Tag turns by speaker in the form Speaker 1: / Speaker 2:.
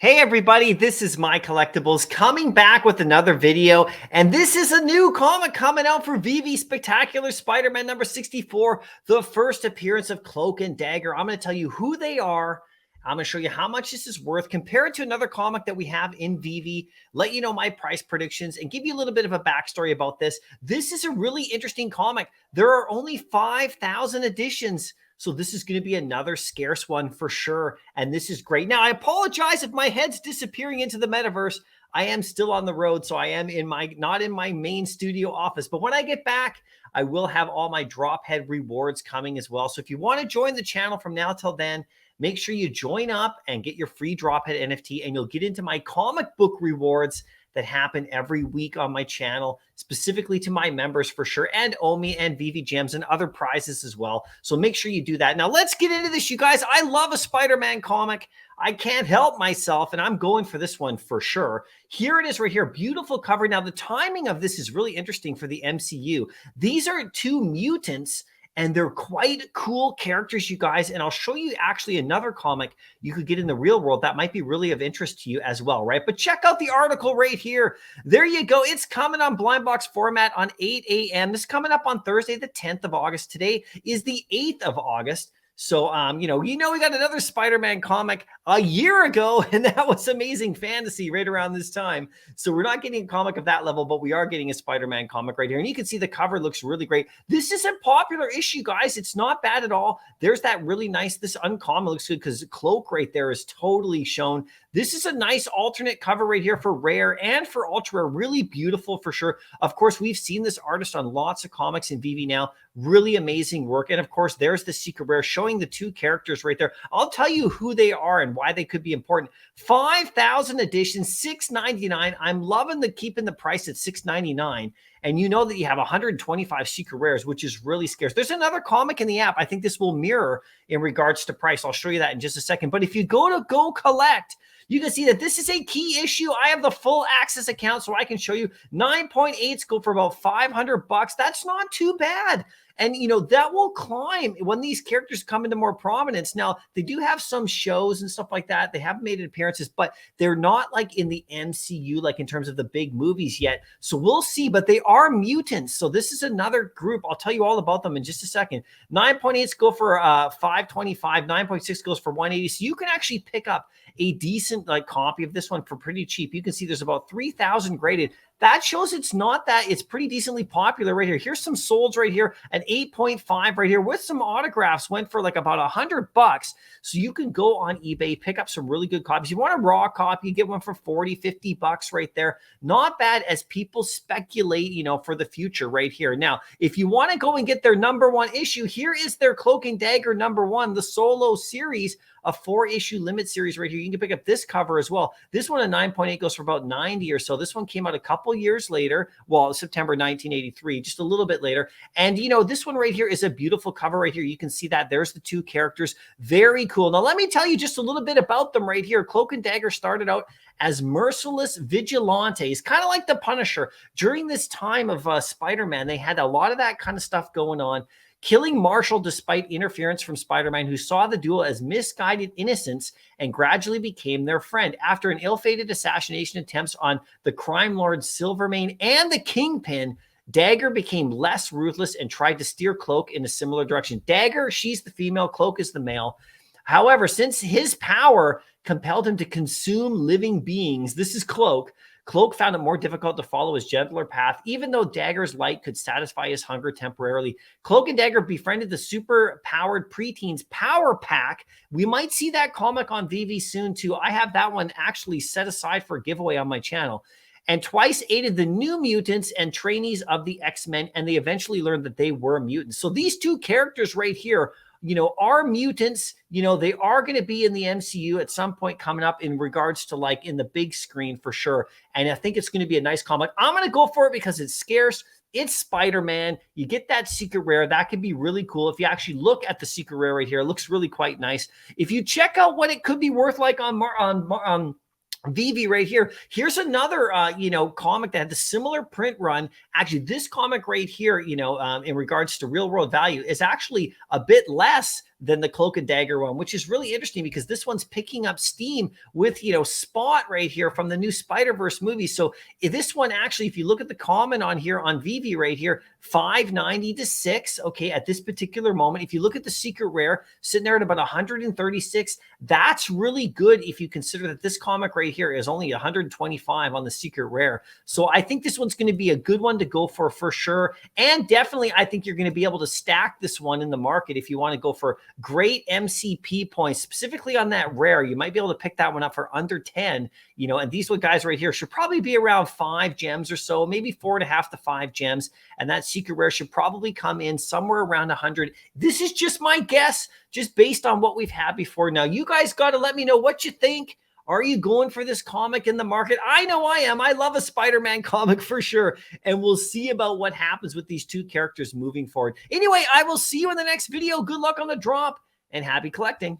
Speaker 1: Hey everybody, this is MyCollectables coming back with another video, and this is a new comic coming out for Veve Spectacular Spider-Man number 64, the first appearance of Cloak and Dagger. I'm going to tell you who they are. I'm going to show you how much this is worth, compare it to another comic that we have in Veve, let you know my price predictions, and give you a little bit of a backstory about this. This is a really interesting comic. There are only 5,000 editions. So this is going to be another scarce one for sure. And this is great. Now, I apologize if my head's disappearing into the metaverse. I am still on the road, so I am not in my main studio office. But when I get back, I will have all my drop head rewards coming as well. So if you want to join the channel from now till then, make sure you join up and get your free drop head NFT, and you'll get into my comic book rewards that happen every week on my channel, specifically to my members for sure, and Omi and Veve Gems and other prizes as well. So make sure you do that. Now let's get into this, you guys. I love a Spider-Man comic. I can't help myself, and I'm going for this one for sure. Here it is right here, beautiful cover. Now the timing of this is really interesting for the MCU. These are two mutants, and they're quite cool characters, you guys. And I'll show you actually another comic you could get in the real world that might be really of interest to you as well, right? But check out the article right here. There you go. It's coming on blind box format on 8 a.m. This is coming up on Thursday, the 10th of August. Today is the 8th of August. So, we got another Spider-Man comic a year ago, and that was Amazing Fantasy right around this time. So we're not getting a comic of that level, but we are getting a Spider-Man comic right here. And you can see the cover looks really great. This is a popular issue, guys. It's not bad at all. There's that really nice, this uncommon looks good because the cloak right there is totally shown. This is a nice alternate cover right here for rare and for ultra rare. Really beautiful for sure. Of course, we've seen this artist on lots of comics in Veve now. Really amazing work. And of course, there's the secret rare showing the two characters right there. I'll tell you who they are and why they could be important. 5,000 editions, $6.99. I'm loving keeping the price at $6.99. And you know that you have 125 secret rares, which is really scarce. There's another comic in the app. I think this will mirror in regards to price. I'll show you that in just a second. But if you go to Go Collect, you can see that this is a key issue. I have the full access account, so I can show you 9.8s go for about $500. That's not too bad. And, that will climb when these characters come into more prominence. Now, they do have some shows and stuff like that. They have made appearances, but they're not like in the MCU, like in terms of the big movies yet. So we'll see, but they are mutants. So this is another group. I'll tell you all about them in just a second. 9.8s go for 525. 9.6 goes for 180. So you can actually pick up a decent copy of this one for pretty cheap. You can see there's about 3,000 graded. That shows it's pretty decently popular right here. Here's some solds right here, an 8.5 right here with some autographs, went for like about $100. So you can go on eBay, pick up some really good copies. You want a raw copy, you get one for 40, $50 right there. Not bad as people speculate, for the future right here. Now, if you want to go and get their #1 issue, here is their Cloak and Dagger #1, the solo series, a 4-issue limit series right here. You can pick up this cover as well. This one, a 9.8, goes for about 90 or so. This one came out a couple years later. Well, September 1983, just a little bit later. And, this one right here is a beautiful cover right here. You can see that. There's the two characters. Very cool. Now, let me tell you just a little bit about them right here. Cloak and Dagger started out as merciless vigilantes, kind of like the Punisher. During this time of Spider-Man, they had a lot of that kind of stuff going on, killing Marshall despite interference from Spider-Man, who saw the duo as misguided innocents and gradually became their friend. After an ill-fated assassination attempts on the crime lord Silvermane and the Kingpin, Dagger became less ruthless and tried to steer Cloak in a similar direction. Dagger, she's the female, Cloak is the male. However, since his power compelled him to consume living beings, this is Cloak found it more difficult to follow his gentler path, even though Dagger's light could satisfy his hunger temporarily. Cloak and Dagger befriended the super-powered preteens Power Pack. We might see that comic on Veve soon, too. I have that one actually set aside for a giveaway on my channel. And twice aided the New Mutants and trainees of the X-Men, and they eventually learned that they were mutants. So these two characters right here, are mutants. They are going to be in the MCU at some point coming up in regards to in the big screen for sure. And I think it's going to be a nice comic. I'm going to go for it because it's scarce. It's Spider-Man. You get that secret rare. That could be really cool. If you actually look at the secret rare right here, it looks really quite nice. If you check out what it could be worth on Veve right here. Here's another, comic that had the similar print run. Actually, this comic right here, in regards to real world value is actually a bit less than the Cloak and Dagger one, which is really interesting because this one's picking up steam with, you know, Spot right here from the new Spider-Verse movie. So if this one actually, if you look at the comment on here on Veve right here, 590 to 6, okay, at this particular moment. If you look at the secret rare, sitting there at about 136, that's really good if you consider that this comic right here is only 125 on the secret rare. So I think this one's going to be a good one to go for sure. And definitely, I think you're going to be able to stack this one in the market if you want to go for great MCP points, specifically on that rare. You might be able to pick that one up for under 10, you know, and these guys right here should probably be around 5 gems or so, maybe 4.5 to 5 gems. And that secret rare should probably come in somewhere around 100. This is just my guess, just based on what we've had before. Now, you guys got to let me know what you think. Are you going for this comic in the market? I know I am. I love a Spider-Man comic for sure. And we'll see about what happens with these two characters moving forward. Anyway, I will see you in the next video. Good luck on the drop and happy collecting.